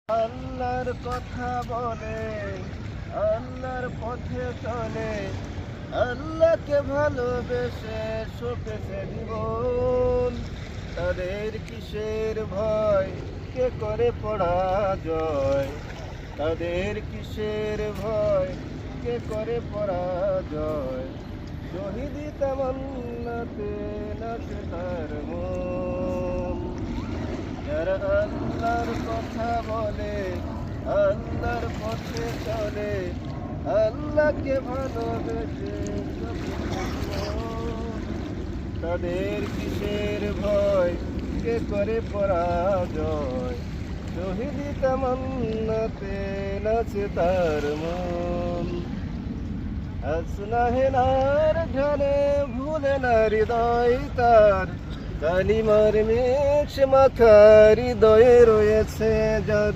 আল্লাহর কথা বলে, আল্লাহর পথে চলে, আল্লাহকে ভালোবেসে সপেছে জীবন। তাদের কিসের ভয়, কে করে পরাজয়? তাদের কিসের ভয়, কে করে পরাজয়? শহীদি তামান্নাতে নাচে তার মন। যারা আল্লাহর কথা বলে, আল্লাহর পথে চলে, আল্লাহকে ভালোবেসে তাদের কিসের ভয়, কে করে পরাজয়? শহীদি তামান্নাতে নাচে তার মন। হাসনাহেনার ধ্যানে ভুলে না হৃদয় তার, কালিমার মেঘ মাখা হৃদয়ে রয়েছে যার।